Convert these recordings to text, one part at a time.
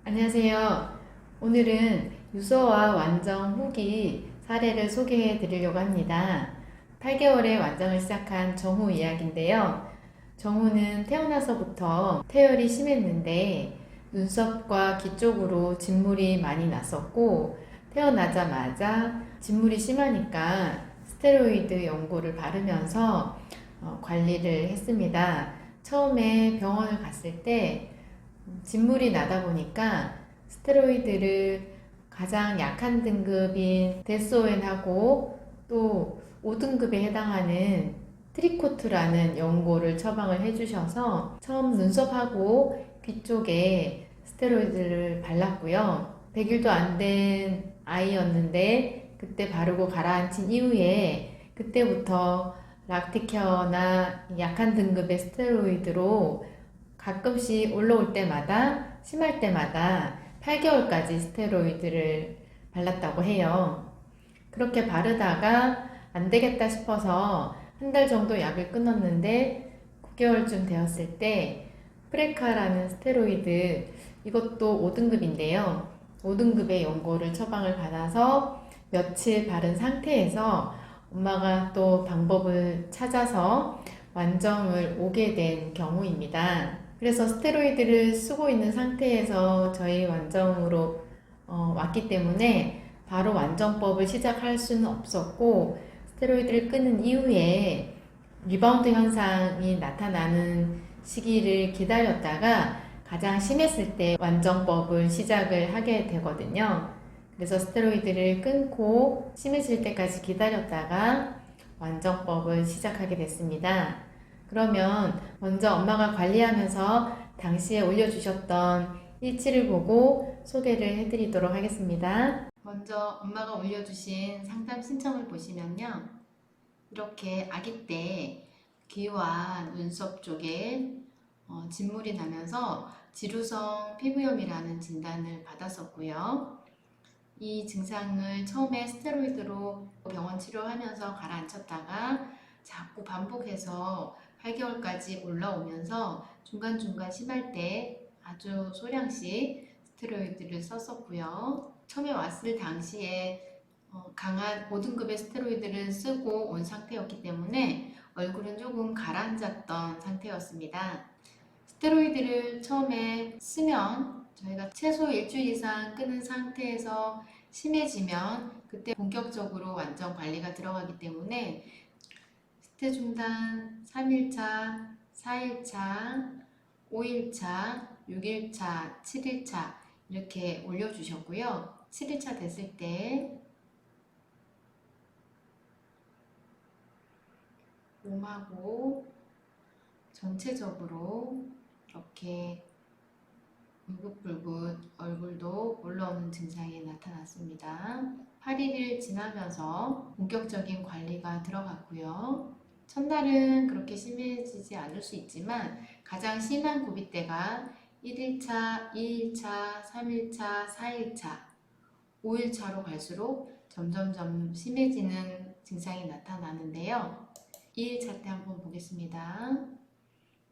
안녕하세요. 오늘은 유서와 완정 후기 사례를 소개해 드리려고 합니다. 8개월에 완정을 시작한 정우 이야기인데요. 정우는 태어나서부터 태열이 심했는데 눈썹과 귀 쪽으로 진물이 많이 났었고, 태어나자마자 진물이 심하니까 스테로이드 연고를 바르면서 관리를 했습니다. 처음에 병원을 갔을 때 진물이 나다 보니까 스테로이드를 가장 약한 등급인 데스오엔하고 또 5등급에 해당하는 트리코트라는 연고를 처방을 해주셔서 처음 눈썹하고 귀 쪽에 스테로이드를 발랐고요. 100일도 안 된 아이였는데 그때 바르고 가라앉힌 이후에 그때부터 락티케어나 약한 등급의 스테로이드로 가끔씩 올라올 때마다, 심할 때마다 8개월까지 스테로이드를 발랐다고 해요. 그렇게 바르다가 안 되겠다 싶어서 한 달 정도 약을 끊었는데 9개월쯤 되었을 때 프레카라는 스테로이드, 이것도 5등급인데요. 5등급의 연고를 처방을 받아서 며칠 바른 상태에서 엄마가 또 방법을 찾아서 완정을 오게 된 경우입니다. 그래서 스테로이드를 쓰고 있는 상태에서 저희 완정으로 왔기 때문에 바로 완정법을 시작할 수는 없었고, 스테로이드를 끊은 이후에 리바운드 현상이 나타나는 시기를 기다렸다가 가장 심했을 때 완정법을 시작을 하게 되거든요. 그래서 스테로이드를 끊고 심해질 때까지 기다렸다가 완정법을 시작하게 됐습니다. 그러면 먼저 엄마가 관리하면서 당시에 올려주셨던 일치를 보고 소개를 해드리도록 하겠습니다. 먼저 엄마가 올려주신 상담 신청을 보시면요. 이렇게 아기 때 귀와 눈썹 쪽에 진물이 나면서 지루성 피부염이라는 진단을 받았었고요. 이 증상을 처음에 스테로이드로 병원 치료하면서 가라앉혔다가 자꾸 반복해서 8개월까지 올라오면서 중간중간 심할 때 아주 소량씩 스테로이드를 썼었고요. 처음에 왔을 당시에 강한 5등급의 스테로이드를 쓰고 온 상태였기 때문에 얼굴은 조금 가라앉았던 상태였습니다. 스테로이드를 처음에 쓰면 저희가 최소 일주일 이상 끊은 상태에서 심해지면 그때 본격적으로 완전 관리가 들어가기 때문에 스테 중단 3일차, 4일차, 5일차, 6일차, 7일차 이렇게 올려주셨고요. 7일차 됐을 때 몸하고 전체적으로 이렇게 울긋불긋 얼굴도 올라오는 증상이 나타났습니다. 8일을 지나면서 본격적인 관리가 들어갔고요. 첫날은 그렇게 심해지지 않을 수 있지만 가장 심한 고비 때가 1일차, 2일차, 3일차, 4일차, 5일차로 갈수록 점점점 심해지는 증상이 나타나는데요. 2일차 때 한번 보겠습니다.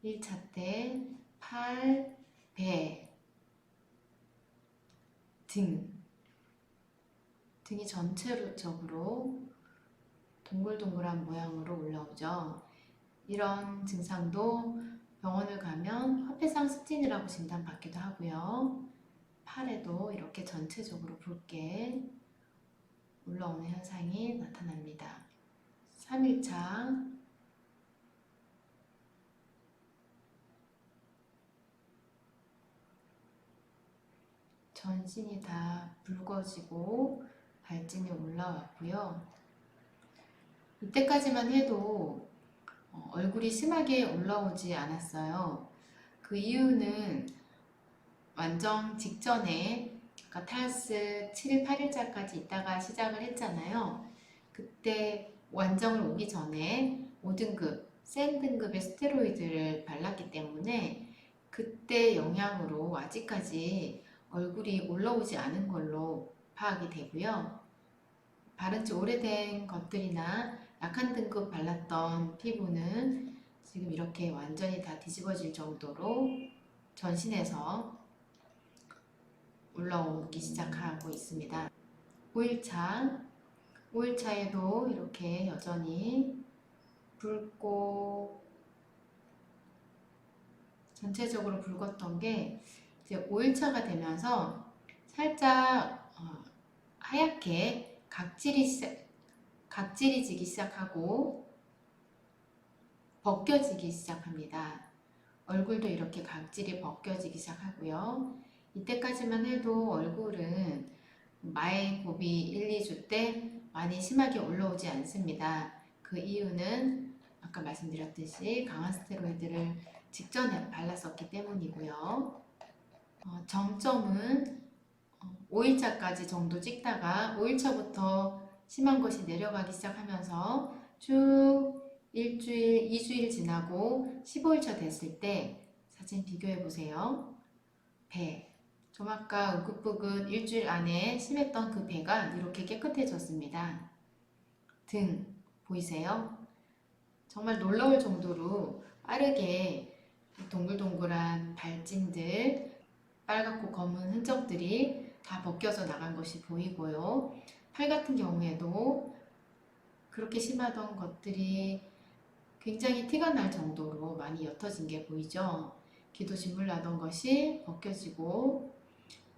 1차 때 팔, 배, 등이 전체적으로 동글동글한 모양으로 올라오죠. 이런 증상도 병원을 가면 화폐상 스틴이라고 진단받기도 하고요. 팔에도 이렇게 전체적으로 붉게 올라오는 현상이 나타납니다. 3일차 전신이 다 붉어지고 발진이 올라왔고요. 이때까지만 해도 얼굴이 심하게 올라오지 않았어요. 그 이유는 완정 직전에 아까 탈스 7일, 8일차까지 있다가 시작을 했잖아요. 그때 완정을 오기 전에 5등급, 센 등급의 스테로이드를 발랐기 때문에 그때 영향으로 아직까지 얼굴이 올라오지 않은 걸로 파악이 되고요. 바른 지 오래된 것들이나 약한 등급 발랐던 피부는 지금 이렇게 완전히 다 뒤집어질 정도로 전신에서 올라오기 시작하고 있습니다. 5일차에도 이렇게 여전히 붉고 전체적으로 붉었던 게 이제 5일차가 되면서 살짝 하얗게 각질이 지기 시작하고 벗겨지기 시작합니다. 얼굴도 이렇게 각질이 벗겨지기 시작하고요. 이때까지만 해도 얼굴은 마의 곱이 1, 2주 때 많이 심하게 올라오지 않습니다. 그 이유는 아까 말씀드렸듯이 강한 스테로이드를 직전에 발랐었기 때문이고요. 정점은 5일차까지 정도 찍다가 5일차부터 심한 것이 내려가기 시작하면서 쭉 일주일, 2주일 지나고 15일차 됐을 때 사진 비교해 보세요. 배, 좀 아까 우긋부긋 일주일 안에 심했던 그 배가 이렇게 깨끗해졌습니다. 등 보이세요? 정말 놀라울 정도로 빠르게 동글동글한 발진들, 빨갛고 검은 흔적들이 다 벗겨져 나간 것이 보이고요. 팔 같은 경우에도 그렇게 심하던 것들이 굉장히 티가 날 정도로 많이 옅어진 게 보이죠. 기도진물 나던 것이 벗겨지고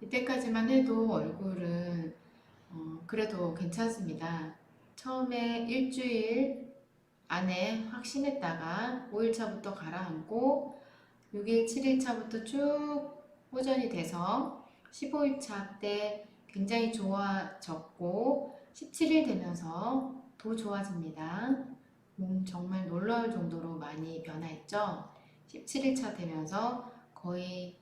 이때까지만 해도 얼굴은 그래도 괜찮습니다. 처음에 일주일 안에 확 심했다가 5일차부터 가라앉고 6일, 7일차부터 쭉 호전이 돼서 15일차 때 굉장히 좋아졌고 17일 되면서 더 좋아집니다. 몸 정말 놀라울 정도로 많이 변화했죠. 17일차 되면서 거의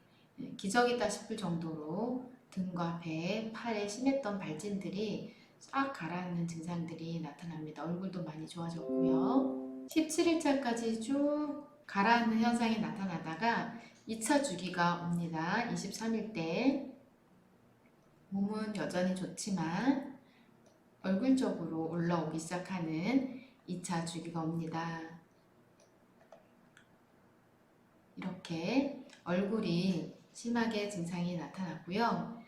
기적이다 싶을 정도로 등과 배, 팔에 심했던 발진들이 싹 가라앉는 증상들이 나타납니다. 얼굴도 많이 좋아졌고요. 17일차까지 쭉 가라앉는 현상이 나타나다가 2차 주기가 옵니다. 23일 때 몸은 여전히 좋지만 얼굴 쪽으로 올라오기 시작하는 2차 주기가 옵니다. 이렇게 얼굴이 심하게 증상이 나타났고요.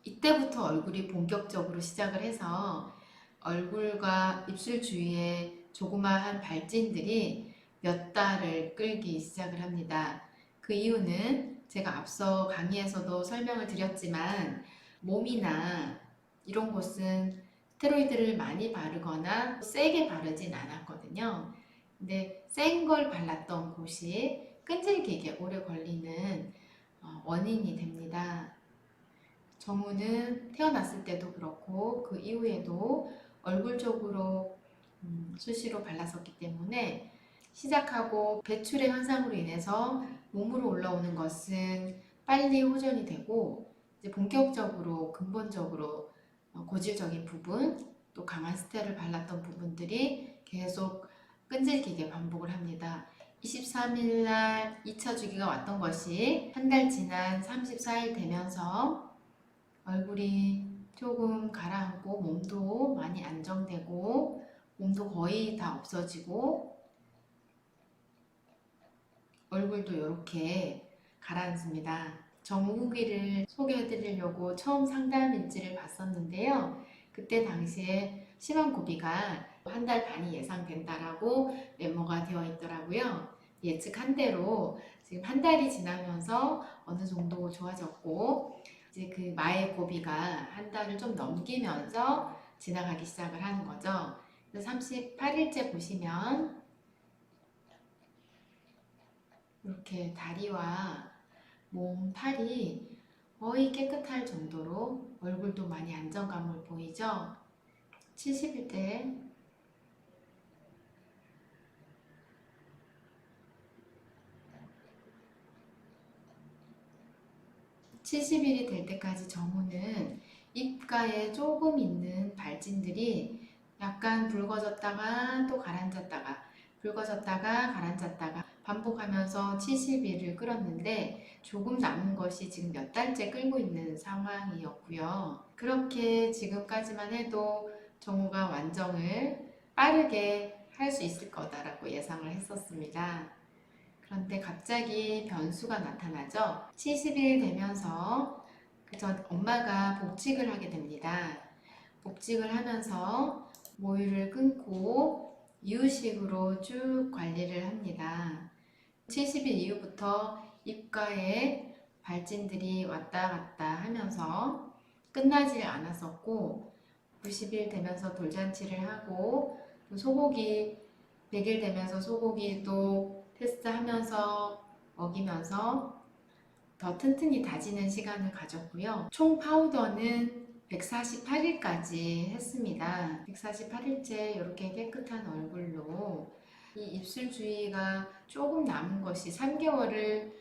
이때부터 얼굴이 본격적으로 시작을 해서 얼굴과 입술 주위에 조그마한 발진들이 몇 달을 끌기 시작을 합니다. 그 이유는 제가 앞서 강의에서도 설명을 드렸지만 몸이나 이런 곳은 스테로이드를 많이 바르거나 세게 바르진 않았거든요. 근데 센 걸 발랐던 곳이 끈질기게 오래 걸리는 원인이 됩니다. 정우는 태어났을 때도 그렇고 그 이후에도 얼굴 쪽으로 수시로 발랐었기 때문에 시작하고 배출의 현상으로 인해서 몸으로 올라오는 것은 빨리 호전이 되고 이제 본격적으로 근본적으로 고질적인 부분 또 강한 스테를 발랐던 부분들이 계속 끈질기게 반복을 합니다. 23일 날 2차 주기가 왔던 것이 한 달 지난 34일 되면서 얼굴이 조금 가라앉고 몸도 많이 안정되고 몸도 거의 다 없어지고 얼굴도 이렇게 가라앉습니다. 정우 후기를 소개해 드리려고 처음 상담 일지를 봤었는데요. 그때 당시에 심한 고비가 한 달 반이 예상된다라고 메모가 되어 있더라고요. 예측한 대로 지금 한 달이 지나면서 어느 정도 좋아졌고 이제 그 마의 고비가 한 달을 좀 넘기면서 지나가기 시작을 하는 거죠. 38일째 보시면 이렇게 다리와 몸, 팔이 거의 깨끗할 정도로 얼굴도 많이 안정감을 보이죠. 70일 때 70일이 될 때까지 정우는 입가에 조금 있는 발진들이 약간 붉어졌다가 또 가라앉았다가 붉어졌다가 가라앉았다가 반복하면서 70일을 끌었는데 조금 남은 것이 지금 몇 달째 끌고 있는 상황이었고요. 그렇게 지금까지만 해도 정우가 완정을 빠르게 할 수 있을 거다라고 예상을 했었습니다. 그런데 갑자기 변수가 나타나죠. 70일 되면서 그래서 엄마가 복직을 하게 됩니다. 복직을 하면서 모유를 끊고 이유식으로 쭉 관리를 합니다. 70일 이후부터 입가에 발진들이 왔다 갔다 하면서 끝나질 않았었고 90일 되면서 돌잔치를 하고 또 소고기 100일 되면서 소고기도 테스트하면서 먹이면서 더 튼튼히 다지는 시간을 가졌고요. 총 파우더는 148일까지 했습니다. 148일째 이렇게 깨끗한 얼굴로 이 입술 주위가 조금 남은 것이 3개월을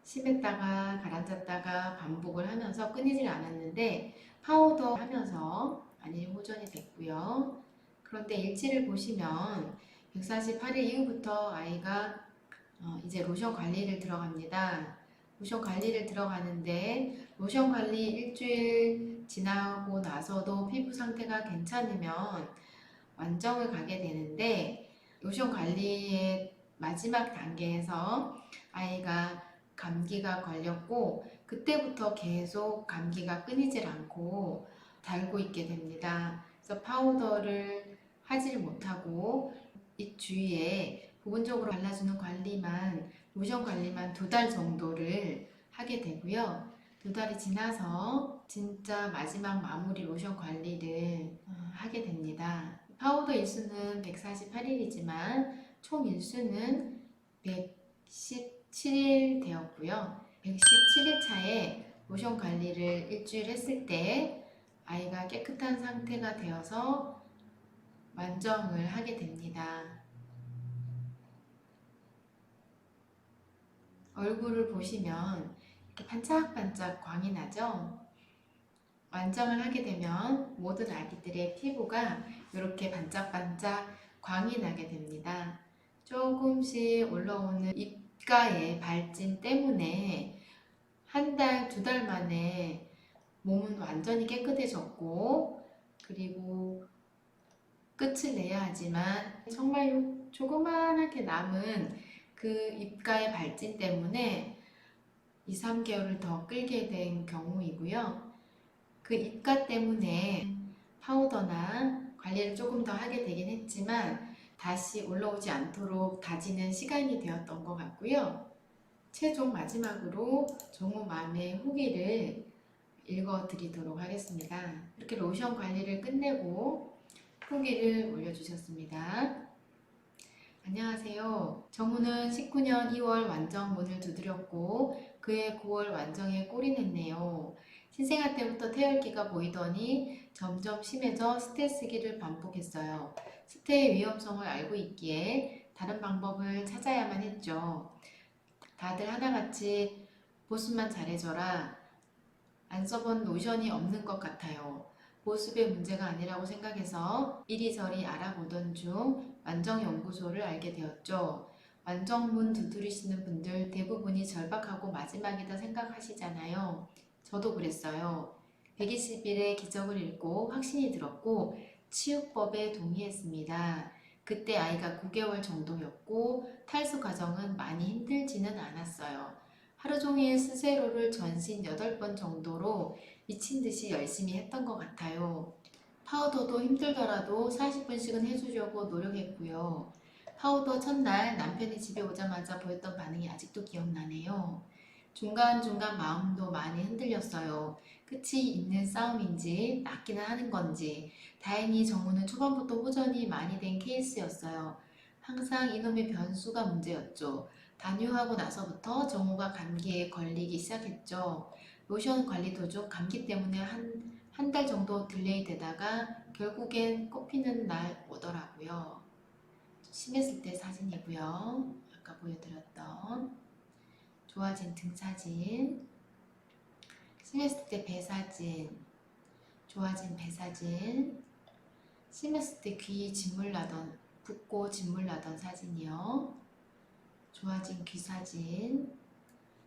심했다가 가라앉았다가 반복을 하면서 끊이질 않았는데 파우더 하면서 많이 호전이 됐고요. 그런데 일지를 보시면 148일 이후부터 아이가 이제 로션 관리를 들어갑니다. 로션 관리를 들어가는데 로션 관리 일주일 지나고 나서도 피부 상태가 괜찮으면 완정을 가게 되는데 로션 관리의 마지막 단계에서 아이가 감기가 걸렸고 그때부터 계속 감기가 끊이질 않고 달고 있게 됩니다. 그래서 파우더를 하지를 못하고 이 주위에 부분적으로 발라주는 관리만 로션 관리만 2달 정도를 하게 되고요. 2달이 지나서 진짜 마지막 마무리 로션 관리를 하게 됩니다. 파우더 일수는 148일이지만 총 일수는 117일 되었고요. 117일 차에 로션 관리를 일주일 했을 때 아이가 깨끗한 상태가 되어서 완정을 하게 됩니다. 얼굴을 보시면 이렇게 반짝반짝 광이 나죠? 완정을 하게 되면 모든 아기들의 피부가 이렇게 반짝반짝 광이 나게 됩니다. 조금씩 올라오는 입가의 발진 때문에 1달, 2달 만에 몸은 완전히 깨끗해졌고 그리고 끝을 내야 하지만 정말 조그만하게 남은 그 입가의 발진 때문에 2, 3개월을 더 끌게 된 경우이고요. 그 입가 때문에 파우더나 관리를 조금 더 하게 되긴 했지만 다시 올라오지 않도록 다지는 시간이 되었던 것 같고요. 최종 마지막으로 정우맘의 후기를 읽어드리도록 하겠습니다. 이렇게 로션 관리를 끝내고 후기를 올려주셨습니다. 안녕하세요. 정우는 19년 2월 완정 문을 두드렸고 그해 9월 완정에 꼴이 냈네요. 신생아 때부터 태열기가 보이더니 점점 심해져 스테 쓰기를 반복했어요. 스테의 위험성을 알고 있기에 다른 방법을 찾아야만 했죠. 다들 하나같이 보습만 잘해줘라. 안 써본 로션이 없는 것 같아요. 보습의 문제가 아니라고 생각해서 이리저리 알아보던 중 완정연구소를 알게 되었죠. 완정문 두드리시는 분들 대부분이 절박하고 마지막이다 생각하시잖아요. 저도 그랬어요. 120일의 기적을 읽고 확신이 들었고 치유법에 동의했습니다. 그때 아이가 9개월 정도였고 탈수 과정은 많이 힘들지는 않았어요. 하루 종일 스세로를 전신 8번 정도로 미친 듯이 열심히 했던 것 같아요. 파우더도 힘들더라도 40분씩은 해주려고 노력했고요. 파우더 첫날 남편이 집에 오자마자 보였던 반응이 아직도 기억나네요. 중간중간 마음도 많이 흔들렸어요. 끝이 있는 싸움인지 낫기는 하는 건지. 다행히 정우는 초반부터 호전이 많이 된 케이스였어요. 항상 이놈의 변수가 문제였죠. 단유하고 나서부터 정우가 감기에 걸리기 시작했죠. 로션 관리 도중 감기 때문에 한 달 정도 딜레이 되다가 결국엔 꼽히는 날 오더라고요. 심했을 때 사진이고요. 아까 보여드렸던 좋아진 등 사진, 심했을 때 배 사진, 좋아진 배 사진, 심했을 때 귀 진물 나던 붓고 진물 나던 사진이요. 좋아진 귀 사진,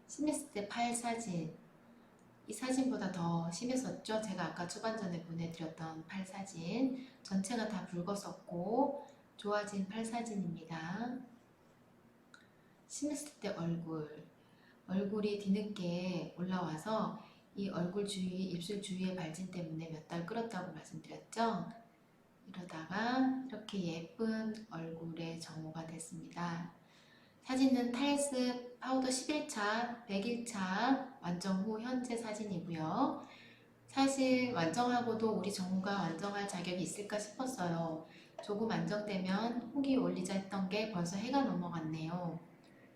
심했을 때 팔 사진, 이 사진보다 더 심했었죠. 제가 아까 초반전에 보내드렸던 팔 사진, 전체가 다 붉었었고 좋아진 팔 사진입니다. 심했을 때 얼굴이 뒤늦게 올라와서 이 얼굴 주위, 입술 주위의 발진 때문에 몇 달 끓였다고 말씀드렸죠? 이러다가 이렇게 예쁜 얼굴의 정우가 됐습니다. 사진은 탈습 파우더 11차, 100일차 완성 후 현재 사진이고요. 사실 완성하고도 우리 정우가 완성할 자격이 있을까 싶었어요. 조금 안정되면 후기 올리자 했던 게 벌써 해가 넘어갔네요.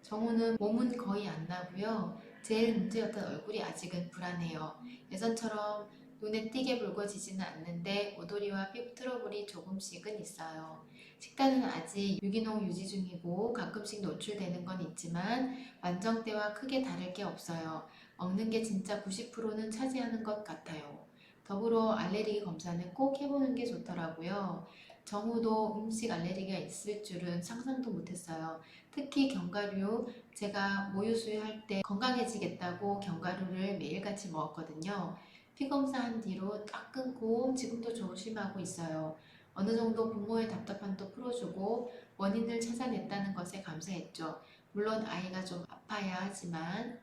정우는 몸은 거의 안 나고요. 제일 문제였던 얼굴이 아직은 불안해요. 예전처럼 눈에 띄게 붉어지지는 않는데 오도리와 피부 트러블이 조금씩은 있어요. 식단은 아직 유기농 유지 중이고 가끔씩 노출되는 건 있지만 완성 때와 크게 다를 게 없어요. 먹는 게 진짜 90%는 차지하는 것 같아요. 더불어 알레르기 검사는 꼭 해보는 게 좋더라고요. 정우도 음식 알레르기가 있을 줄은 상상도 못했어요. 특히 견과류, 제가 모유 수유할 때 건강해지겠다고 견과류를 매일같이 먹었거든요. 피 검사한 뒤로 딱 끊고 지금도 조심하고 있어요. 어느 정도 부모의 답답함도 풀어주고 원인을 찾아냈다는 것에 감사했죠. 물론 아이가 좀 아파야 하지만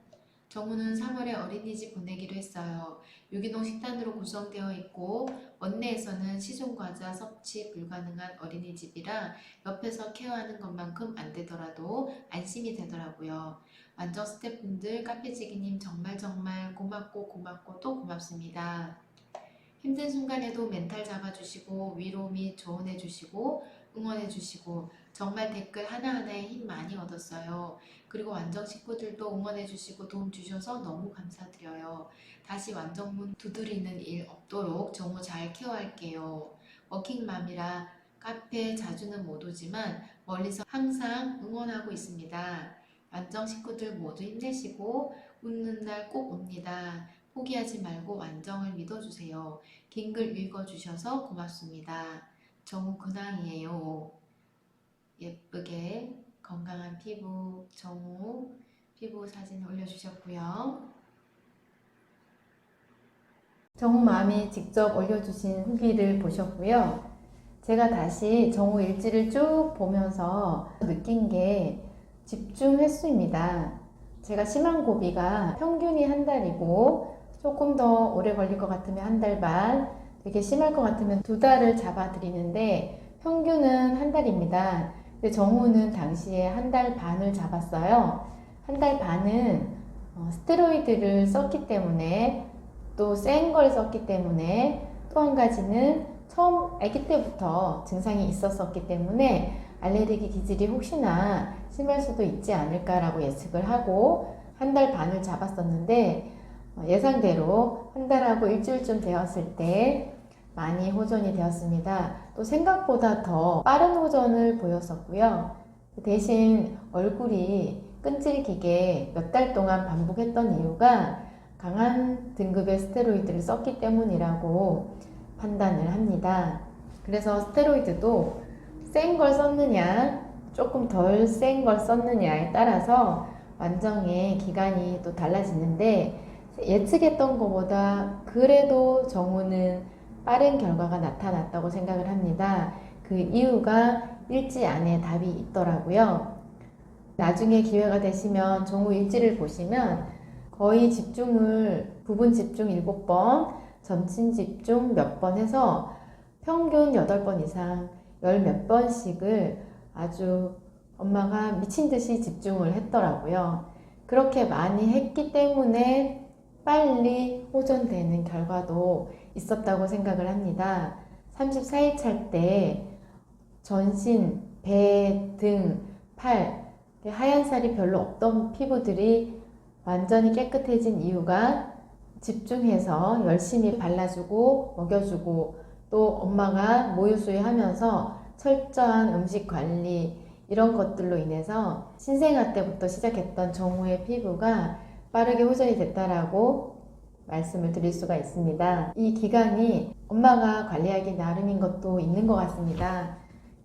정우는 3월에 어린이집 보내기로 했어요. 유기농 식단으로 구성되어 있고 원내에서는 시중과자 섭취 불가능한 어린이집이라 옆에서 케어하는 것만큼 안 되더라도 안심이 되더라고요. 완전 스태프분들, 카페지기님 정말 고맙고 또 고맙습니다. 힘든 순간에도 멘탈 잡아주시고 위로 및 조언해주시고 응원해주시고 정말 댓글 하나하나에 힘 많이 얻었어요. 그리고 완정 식구들도 응원해주시고 도움 주셔서 너무 감사드려요. 다시 완정문 두드리는 일 없도록 정우 잘 케어할게요. 워킹맘이라 카페 자주는 못 오지만 멀리서 항상 응원하고 있습니다. 완정 식구들 모두 힘내시고 웃는 날 꼭 옵니다. 포기하지 말고 완정을 믿어주세요. 긴 글 읽어주셔서 고맙습니다. 정우 근황이에요. 예쁘게 건강한 피부 정우 피부 사진 올려주셨고요. 정우 맘이 직접 올려주신 후기를 보셨고요. 제가 다시 정우 일지를 쭉 보면서 느낀 게 집중 횟수입니다. 제가 심한 고비가 평균이 한 달이고 조금 더 오래 걸릴 것 같으면 한 달 반, 되게 심할 것 같으면 2달을 잡아드리는데 평균은 한 달입니다. 근데 정우는 당시에 한 달 반을 잡았어요. 한 달 반은 스테로이드를 썼기 때문에 또 센 걸 썼기 때문에 또 한 가지는 처음 아기 때부터 증상이 있었었기 때문에 알레르기 기질이 혹시나 심할 수도 있지 않을까라고 예측을 하고 한 달 반을 잡았었는데 예상대로 한 달하고 일주일쯤 되었을 때 많이 호전이 되었습니다. 또 생각보다 더 빠른 호전을 보였었고요. 대신 얼굴이 끈질기게 몇 달 동안 반복했던 이유가 강한 등급의 스테로이드를 썼기 때문이라고 판단을 합니다. 그래서 스테로이드도 센 걸 썼느냐 조금 덜 센 걸 썼느냐에 따라서 완정의 기간이 또 달라지는데 예측했던 것보다 그래도 정우는 빠른 결과가 나타났다고 생각을 합니다. 그 이유가 일지 안에 답이 있더라고요. 나중에 기회가 되시면 정우 일지를 보시면 거의 부분 집중 7번, 전신 집중 몇 번 해서 평균 8번 이상 몇 번씩을 아주 엄마가 미친 듯이 집중을 했더라고요. 그렇게 많이 했기 때문에 빨리 호전되는 결과도 있었다고 생각을 합니다. 34일 찰 때 전신, 배, 등, 팔 하얀 살이 별로 없던 피부들이 완전히 깨끗해진 이유가 집중해서 열심히 발라주고 먹여주고 또 엄마가 모유수유하면서 철저한 음식 관리 이런 것들로 인해서 신생아 때부터 시작했던 정우의 피부가 빠르게 호전이 됐다라고 말씀을 드릴 수가 있습니다. 이 기간이 엄마가 관리하기 나름인 것도 있는 것 같습니다.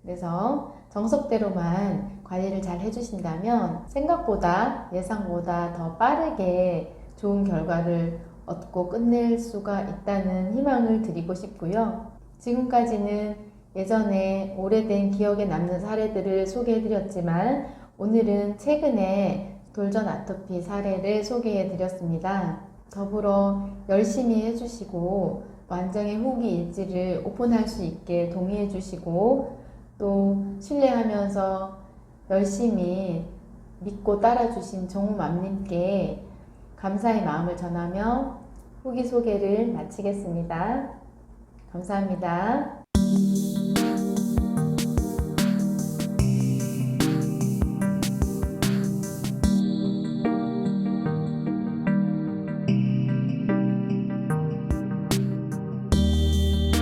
그래서 정석대로만 관리를 잘 해주신다면 생각보다 예상보다 더 빠르게 좋은 결과를 얻고 끝낼 수가 있다는 희망을 드리고 싶고요. 지금까지는 예전에 오래된 기억에 남는 사례들을 소개해드렸지만 오늘은 최근에 돌전 아토피 사례를 소개해드렸습니다. 더불어 열심히 해주시고 완정의 후기 일지를 오픈할 수 있게 동의해 주시고 또 신뢰하면서 열심히 믿고 따라주신 정우맘님께 감사의 마음을 전하며 후기 소개를 마치겠습니다. 감사합니다.